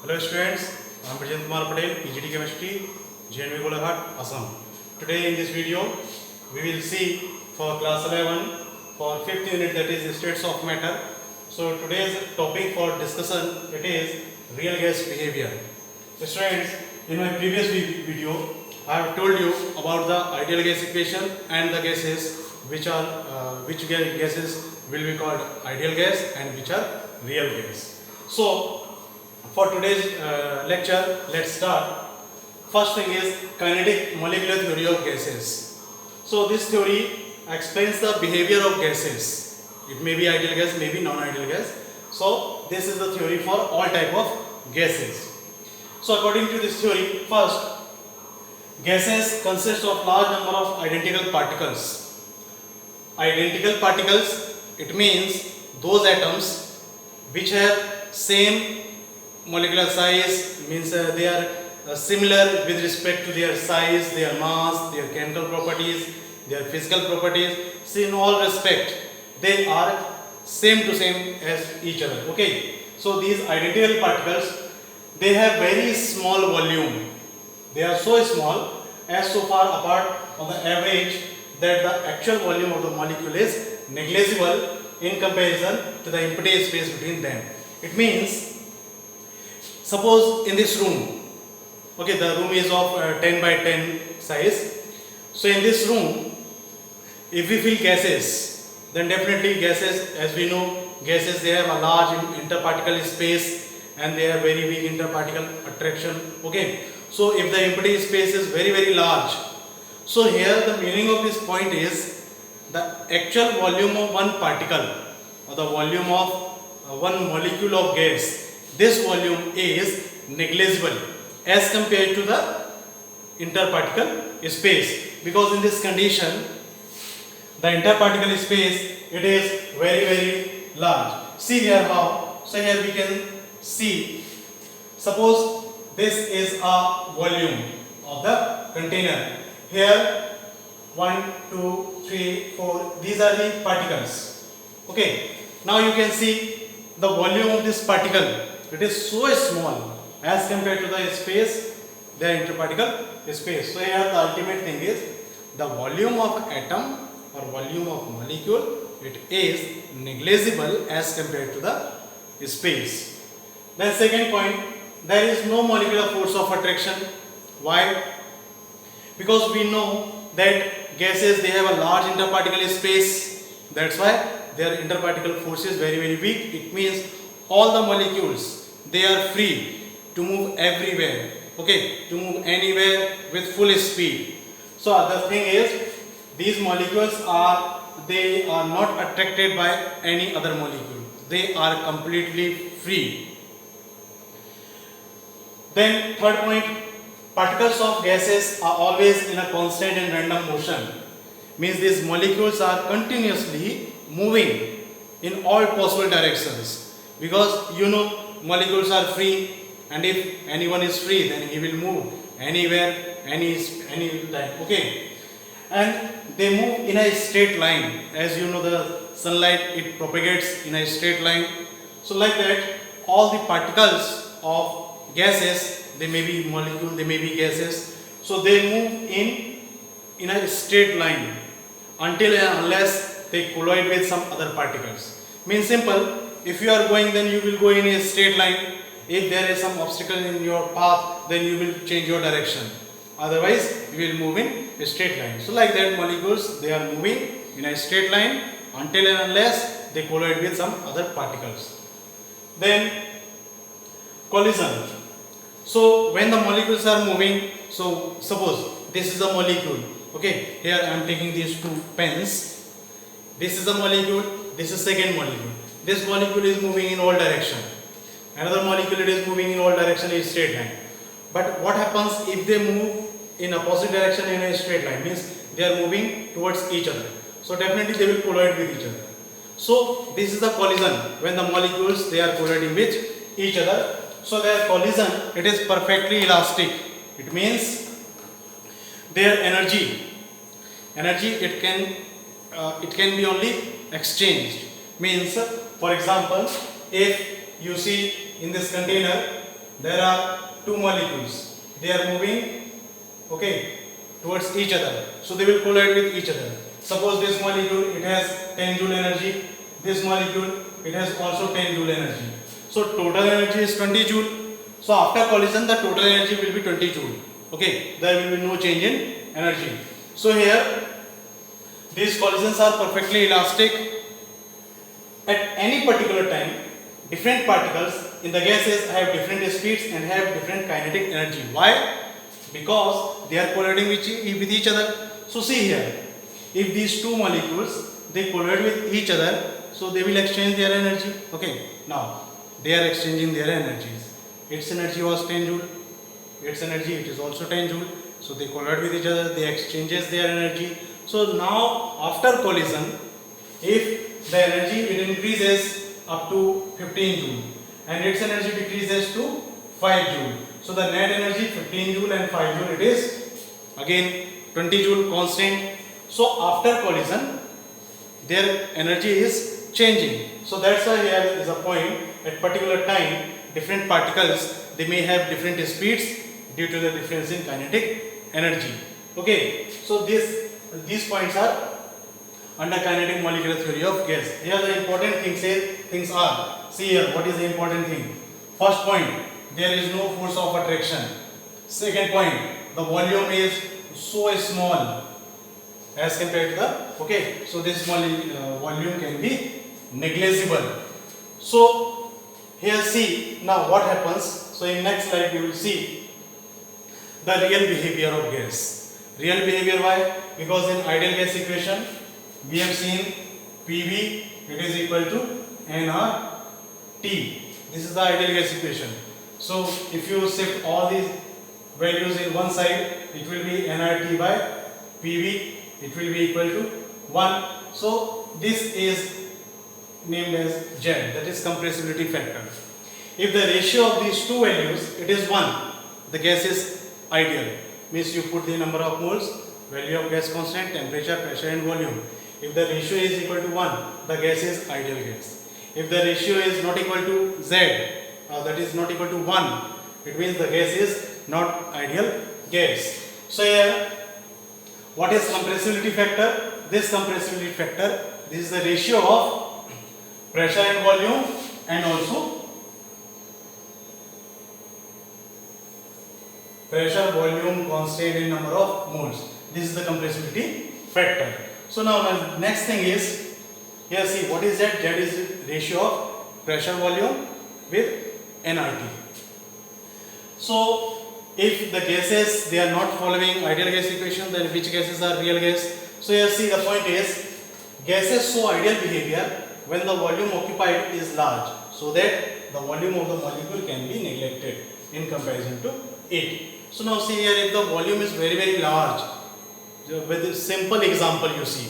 Hello students, I am Prajanth Kumar Patel, PGT Chemistry, JNV Golaghat, Assam. Today in this video, we will see for class 11 for 5th unit, that is states of matter. So today's topic for discussion, it is real gas behavior. So students, in my previous video, I have told you about the ideal gas equation and the gases which gases will be called ideal gas and which are real gas. So for today's lecture, let's start. First thing is kinetic molecular theory of gases. So this theory explains the behavior of gases. It may be ideal gas, maybe non-ideal gas. So this is the theory for all type of gases. So according to this theory, first, gases consist of large number of identical particles. Identical particles, it means those atoms which have same molecular size, means they are similar with respect to their size, their mass, their chemical properties, their physical properties. See, in all respect they are same to same as each other. Okay, so these identical particles, they have very small volume. They are so small as so far apart on the average that the actual volume of the molecule is negligible in comparison to the empty space between them. It means, suppose in this room, okay, the room is of 10 by 10 size. So in this room, if we fill gases, then definitely gases, as we know, gases, they have a large interparticle space and they have very weak interparticle attraction. Okay, so if the empty space is very large, so here the meaning of this point is the actual volume of one particle or the volume of one molecule of gas, this volume is negligible as compared to the interparticle space, because in this condition the interparticle space, it is very large. See here how. So here we can see, suppose this is a volume of the container. Here 1, 2, 3, 4, these are the particles. Okay, now you can see the volume of this particle, it is so small as compared to the space, the interparticle space. So here the ultimate thing is the volume of atom or volume of molecule, it is negligible as compared to the space. Then second point, there is no molecular force of attraction. Why? Because we know that gases, they have a large interparticle space. That's why their interparticle force is very weak. It means all the molecules, they are free to move everywhere. Okay, to move anywhere with full speed. So the thing is, these molecules they are not attracted by any other molecule. They are completely free. Then third point, particles of gases are always in a constant and random motion. Means these molecules are continuously moving in all possible directions, because you know molecules are free, and if anyone is free, then he will move anywhere, any time. Okay, and they move in a straight line. As you know, the sunlight, it propagates in a straight line. So like that, all the particles of gases, they may be molecule, they may be gases, so they move in a straight line until and unless they collide with some other particles. Means simple, if you are going, then you will go in a straight line. If there is some obstacle in your path, then you will change your direction. Otherwise, you will move in a straight line. So like that, molecules, they are moving in a straight line until and unless they collide with some other particles. Then collision. So when the molecules are moving, so suppose this is a molecule. Okay, here I am taking these two pens. This is a molecule, this is second molecule. This molecule is moving in all direction. Another molecule, it is moving in all direction in a straight line. But what happens if they move in opposite direction in a straight line? Means they are moving towards each other. So definitely they will collide with each other. So this is the collision, when the molecules, they are colliding with each other. So their collision, it is perfectly elastic. It means their energy, it can be only exchanged. Means, for example, if you see in this container, there are two molecules. They are moving, okay, towards each other. So they will collide with each other. Suppose this molecule, it has 10 joule energy. This molecule, it has also 10 joule energy. So total energy is 20 joule. So after collision, the total energy will be 20 joule. Okay, there will be no change in energy. So here, these collisions are perfectly elastic. At any particular time, different particles in the gases have different speeds and have different kinetic energy. Why? Because they are colliding with each other. So see here, if these two molecules, they collide with each other, so they will exchange their energy. Okay, now they are exchanging their energies. Its energy was 10 joule, its energy, it is also 10 joule. So they collide with each other, they exchanges their energy. So now after collision, if the energy it increases up to 15 joule and its energy decreases to 5 joule. So the net energy 15 joule and 5 joule, it is again 20 joule constant. So after collision, their energy is changing. So that's why here is a point, at particular time different particles, they may have different speeds due to the difference in kinetic energy. Okay, so these points are under kinetic molecular theory of gas. Here the important things are, see here what is the important thing. First point, there is no force of attraction. Second point, the volume is so small as compared to the, okay, so this volume can be negligible. So here see now what happens. So in next slide you will see the real behavior of gas. Real behavior, why? Because in ideal gas equation we have seen PV, it is equal to nRT. This is the ideal gas equation. So if you shift all these values in one side, it will be nRT by PV, it will be equal to 1. So this is named as Z, that is compressibility factor. If the ratio of these two values, it is 1, the gas is ideal. Means you put the number of moles, value of gas constant, temperature, pressure and volume. If the ratio is equal to 1, the gas is ideal gas. If the ratio is not equal to Z, that is not equal to 1, it means the gas is not ideal gas. So here, what is compressibility factor? This compressibility factor, this is the ratio of pressure and volume and also pressure, volume, constant and number of moles. This is the compressibility factor. So now the next thing is, here see what is that? Z is ratio of pressure volume with nRT. So if the gases, they are not following ideal gas equation, then which gases are real gas? So here see the point is, gases show ideal behavior when the volume occupied is large, so that the volume of the molecule can be neglected in comparison to it. So now see here, if the volume is very very large, with a simple example you see,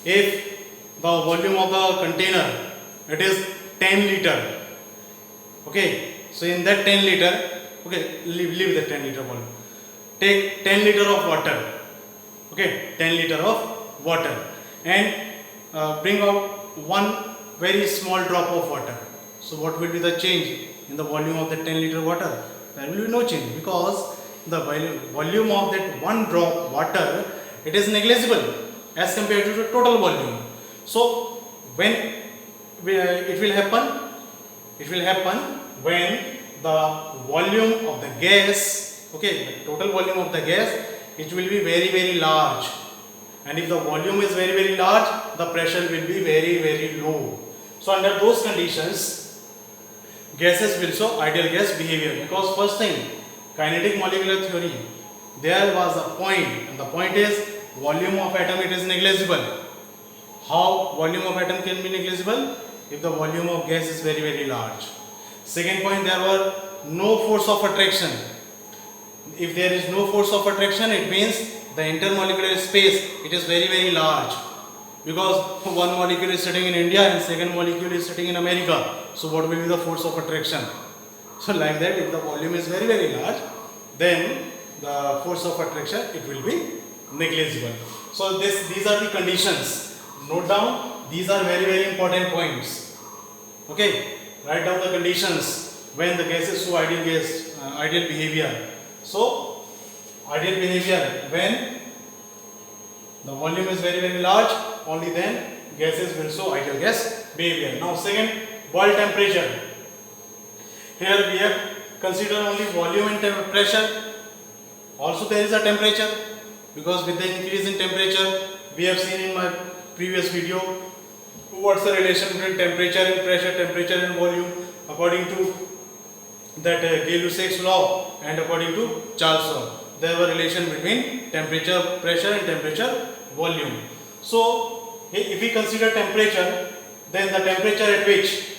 if the volume of the container, it is 10 liter, okay, so in that 10 liter, okay, leave the 10 liter volume, take 10 liter of water, okay, 10 liter of water and bring out one very small drop of water. So what will be the change in the volume of the 10 liter water? There will be no change, because the volume of that one drop water, it is negligible as compared to the total volume. So when it will happen? It will happen when the volume of the gas, okay, the total volume of the gas, it will be very very large, and if the volume is very very large, the pressure will be very very low. So under those conditions, gases will show ideal gas behavior, because first thing, kinetic molecular theory, there was a point, and the point is volume of atom, it is negligible. How volume of atom can be negligible? If the volume of gas is very very large. Second point, there were no force of attraction. If there is no force of attraction, it means the intermolecular space, it is very very large, because one molecule is sitting in India and second molecule is sitting in America. So what will be the force of attraction? So like that, if the volume is very very large, then the force of attraction, it will be negligible. So these are the conditions. Note down, these are very very important points. Okay, write down the conditions. when the gases show ideal ideal behavior. So ideal behavior when the volume is very large, only then gases will show ideal gas behavior. Now second, boil temperature. Here we have considered only volume and pressure. Also there is a temperature, because with the increase in temperature, we have seen in my previous video what's the relation between temperature and pressure, temperature and volume, according to that Gay-Lussac's law and according to Charles' law. There was a relation between temperature, pressure and temperature, volume. So if we consider temperature, then the temperature at which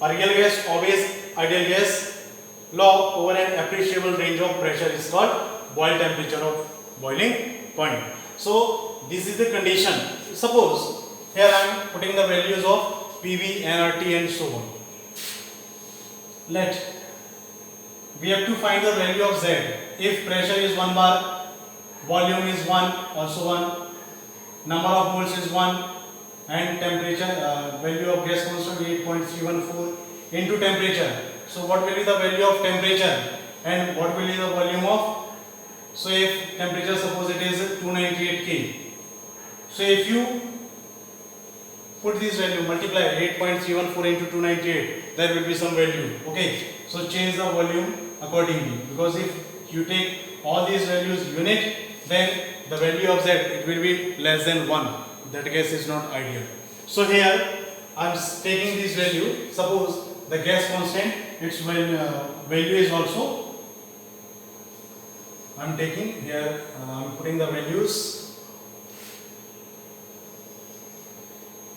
a real gas obeys ideal gas law over an appreciable range of pressure is called boil temperature of boiling point. So this is the condition. Suppose here I am putting the values of PV, nRT and so on. We have to find the value of Z. If pressure is 1 bar, volume is 1, also 1, number of moles is 1, and temperature, value of gas constant 8.314 into temperature. So what will be the value of temperature and what will be the volume of? So if temperature, suppose it is 298 K. So if you put this value, multiply 8.314 into 298, there will be some value. Okay, so change the volume accordingly, because if you take all these values unit, then the value of Z, it will be less than 1. That gas is not ideal. So here I am taking this value. Suppose the gas constant, its value is also, I am taking here, I am putting the values.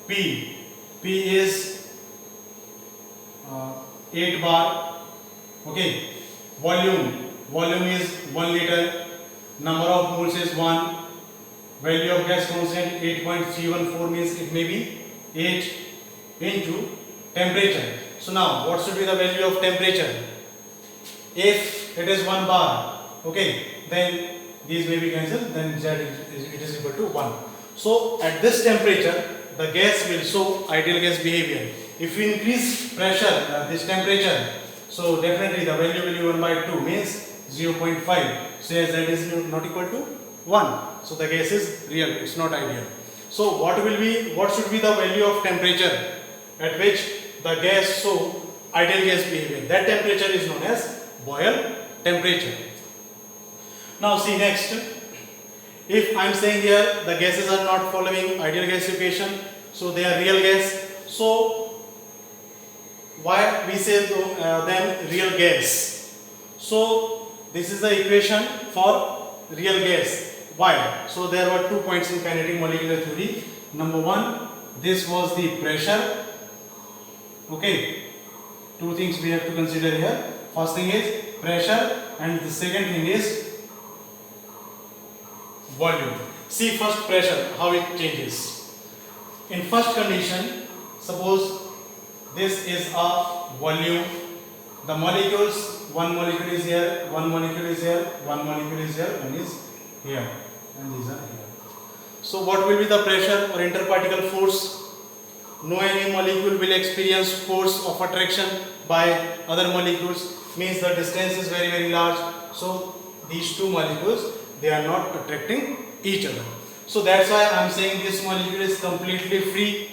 P is 8 bar. Okay, volume is 1 liter, number of moles is 1, value of gas constant 8.314, means it may be 8 into temperature. So now what should be the value of temperature? If it is 1 bar, okay, then these may be cancelled, then Z it is equal to 1. So at this temperature, the gas will show ideal gas behavior. If we increase pressure, this temperature, so definitely the value will be 1 by 2, means 0.5. So Z is not equal to 1. So the gas is real, it's not ideal. So what should be the value of temperature at which the gas show ideal gas behavior? That temperature is known as boil temperature. Now see next, if I am saying here the gases are not following ideal gasification, so they are real gas. So why we say them real gas? So this is the equation for real gas. Why? So there were 2 points in kinetic molecular theory. Number one, this was the pressure. Okay, 2 things we have to consider here. First thing is pressure, and the second thing is volume. See first pressure, how it changes. In first condition, suppose this is a volume. The molecules, one molecule is here, one molecule is here, one molecule is here, one is here, and these are here. So what will be the pressure or interparticle force? No any molecule will experience force of attraction by other molecules, means the distance is very large. So these two molecules, they are not attracting each other. So that's why I am saying this molecule is completely free.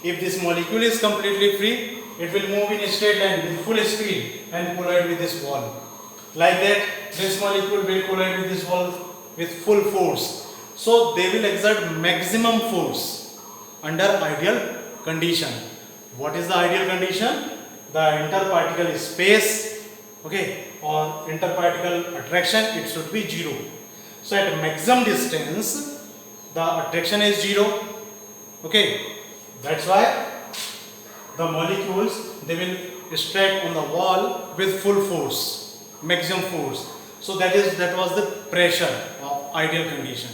If this molecule is completely free, it will move in a straight line with full speed and collide with this wall. Like that, this molecule will collide with this wall with full force. So they will exert maximum force under ideal condition. What is the ideal condition? The interparticle space, okay, or interparticle attraction, it should be 0. So at maximum distance, the attraction is 0. Okay, that's why the molecules, they will strike on the wall with full force, maximum force. So that was the pressure of ideal condition.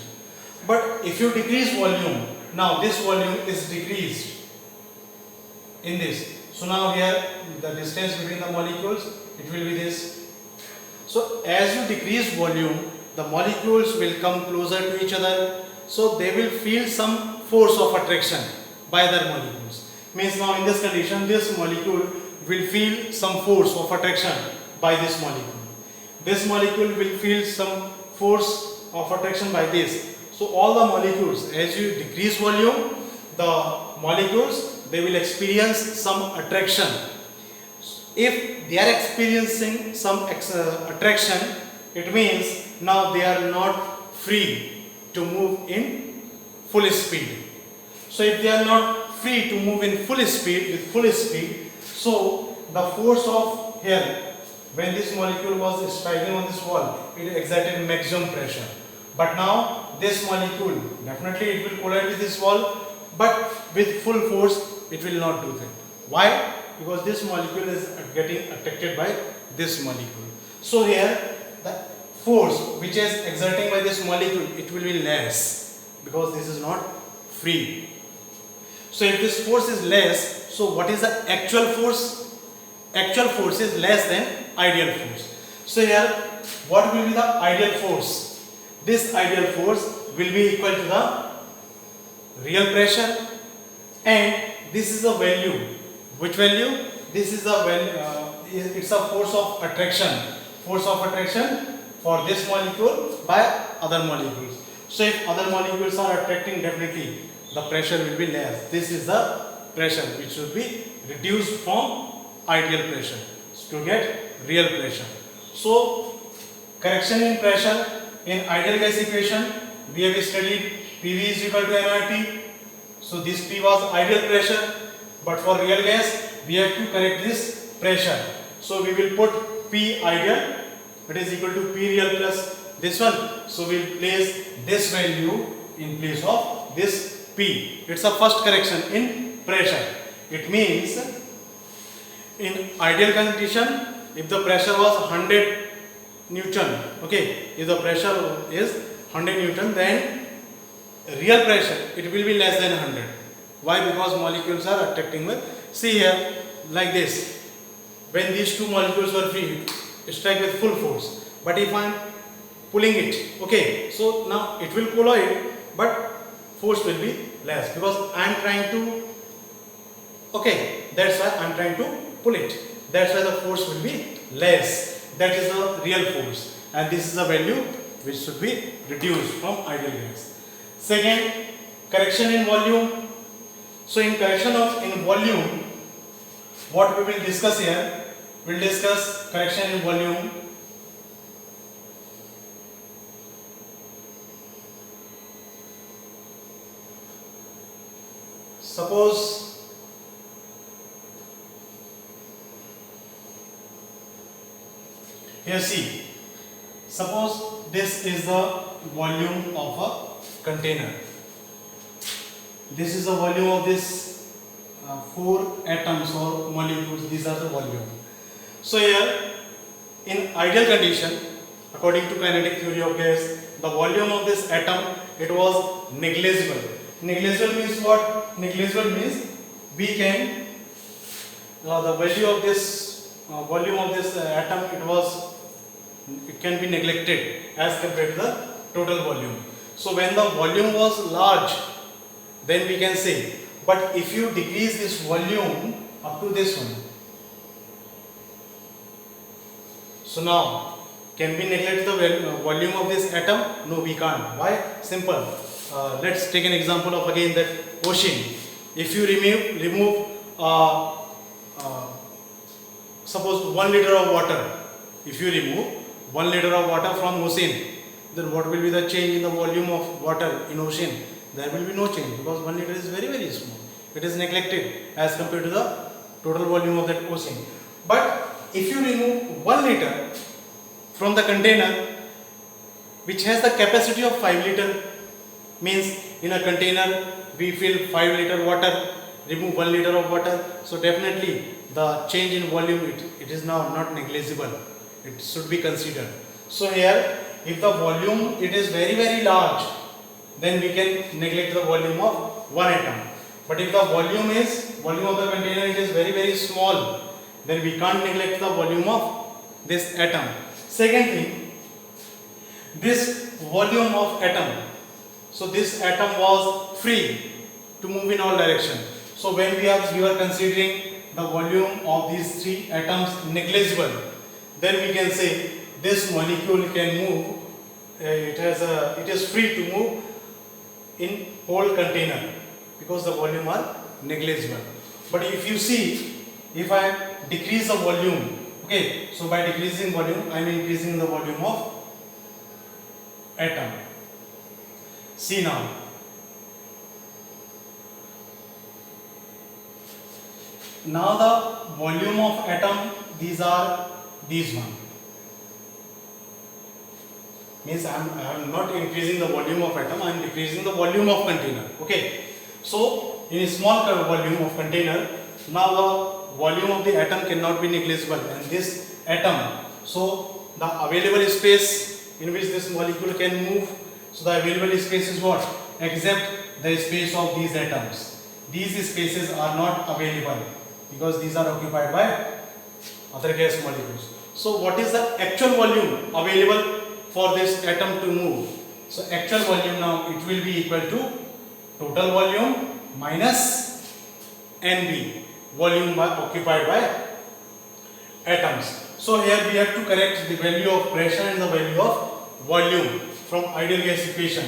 But if you decrease volume, now this volume is decreased in this. So now here the distance between the molecules, it will be this. So as you decrease volume, the molecules will come closer to each other. So they will feel some force of attraction by their molecules. Means now in this condition, this molecule will feel some force of attraction by this molecule. This molecule will feel some force of attraction by this. So all the molecules, as you decrease volume, the molecules, they will experience some attraction. If they are experiencing some attraction, it means now they are not free to move in full speed. So if they are not free to move in full speed, so the force of here, when this molecule was striking on this wall, it exerted maximum pressure. But now this molecule, definitely it will collide with this wall, but with full force it will not do that. Why? Because this molecule is getting attracted by this molecule. So here the force which is exerting by this molecule, it will be less because this is not free. So if this force is less, so what is the actual force? Actual force is less than ideal force. So here what will be the ideal force? This ideal force will be equal to the real pressure, and this is the value. Which value? This is the value, it's a force of attraction. Force of attraction for this molecule by other molecules. So if other molecules are attracting, definitely the pressure will be less. This is the pressure which should be reduced from ideal pressure to get real pressure. So correction in pressure in ideal gas equation, we have studied PV is equal to nRT. So this P was ideal pressure, but for real gas we have to correct this pressure. So we will put P ideal, it is equal to P real plus this one. So we will place this value in place of this P. It's a first correction in pressure. It means in ideal condition, if the pressure was 100 Newton, okay, if the pressure is 100 Newton, then real pressure it will be less than 100. Why? Because molecules are attracting with, see here, like this. When these two molecules were free, it strike with full force. But if I am pulling it, okay, so now it will collide, but force will be less because I am trying to, okay, that's why I am trying to pull it. That's why the force will be less. That is the real force, and this is the value which should be reduced from ideal gas. Second, correction in volume. So in correction in volume, what we will discuss here, we will discuss correction in volume. Suppose here, see, suppose this is the volume of a container. This is the volume of this 4 atoms or molecules. These are the volume. So here in ideal condition, according to kinetic theory of gas, the volume of this atom, it was negligible. Negligible means what? Negligible means we can the value of this volume of this atom, it can be neglected as compared to the total volume. So when the volume was large, then we can say, but if you decrease this volume up to this one, so now can we neglect the volume of this atom? No, we can't. Why? Simple. Let's take an example of again that ocean. If you remove suppose 1 liter of water, if you remove 1 liter of water from ocean, then what will be the change in the volume of water in ocean? There will be no change because 1 liter is very, very small. It is neglected as compared to the total volume of that ocean. But if you remove 1 liter from the container which has the capacity of 5 liter, means in a container we fill 5 liter water, remove 1 liter of water, so definitely the change in volume, it is now not negligible. It should be considered. So here, if the volume it is very, very large, then we can neglect the volume of one atom. But if the volume of the container it is very, very small, then we can't neglect the volume of this atom. Second thing, this volume of atom, so this atom was free to move in all direction. So when we were considering the volume of these three atoms negligible, then we can say this molecule can move. It is free to move in whole container because the volume are negligible. But if you see, if I decrease the volume, okay, so by decreasing volume I am increasing the volume of atom. See now, the volume of atom, these one, means I am not increasing the volume of atom, I am decreasing the volume of container. Okay, so in a small volume of container, now the volume of the atom cannot be negligible, and this atom, so the available space in which this molecule can move, so the available space is what? Except the space of these atoms. These spaces are not available because these are occupied by other gas molecules. So what is the actual volume available for this atom to move? So actual volume now it will be equal to total volume minus NB, volume occupied by atoms. So here we have to correct the value of pressure and the value of volume from ideal gas equation.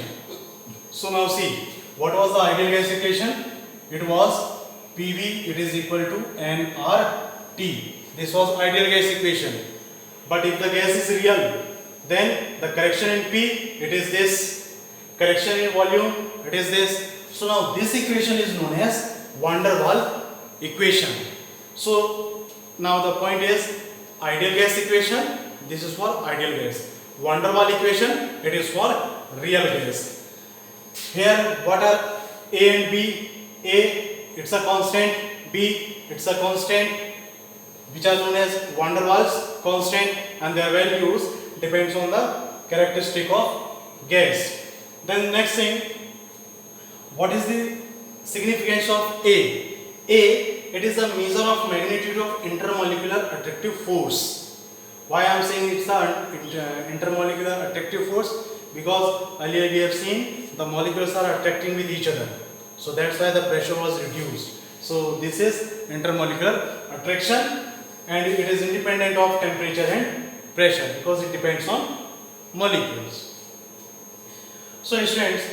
So now see, what was the ideal gas equation? It was PV, it is equal to nRT. This was ideal gas equation. But if the gas is real, then the correction in P, it is this. Correction in volume, it is this. So now this equation is known as van der Waals equation. So now the point is, ideal gas equation, this is for ideal gas. Van der Waals equation, it is for real gas. Here what are A and B? A, it's a constant. B, it's a constant, which are known as van der Waals constant, and their values depends on the characteristic of gas. Then next thing, what is the significance of A? A, it is a measure of magnitude of intermolecular attractive force. Why I am saying it's the intermolecular attractive force? Because earlier we have seen the molecules are attracting with each other. So that's why the pressure was reduced. So this is intermolecular attraction, and it is independent of temperature and pressure because it depends on molecules. So students,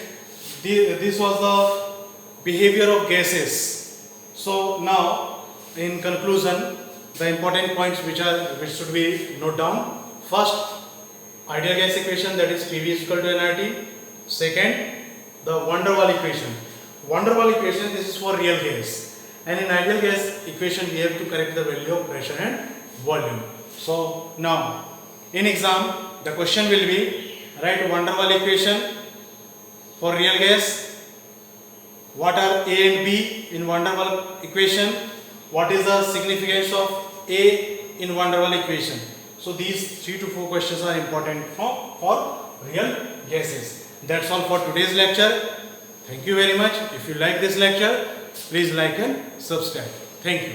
this was the behavior of gases. So now in conclusion, the important points which should be noted down. First, ideal gas equation, that is PV is equal to nRT. Second, the van der Waals equation. Van der Waals equation, this is for real gas, and in ideal gas equation we have to correct the value of pressure and volume. So now in exam the question will be, write van der Waals equation for real gas. What are A and B in van der Waals equation? What is the significance of A in van der Waals equation? So these 3 to 4 questions are important for real gases. That's all for today's lecture. Thank you very much. If you like this lecture, please like and subscribe. Thank you.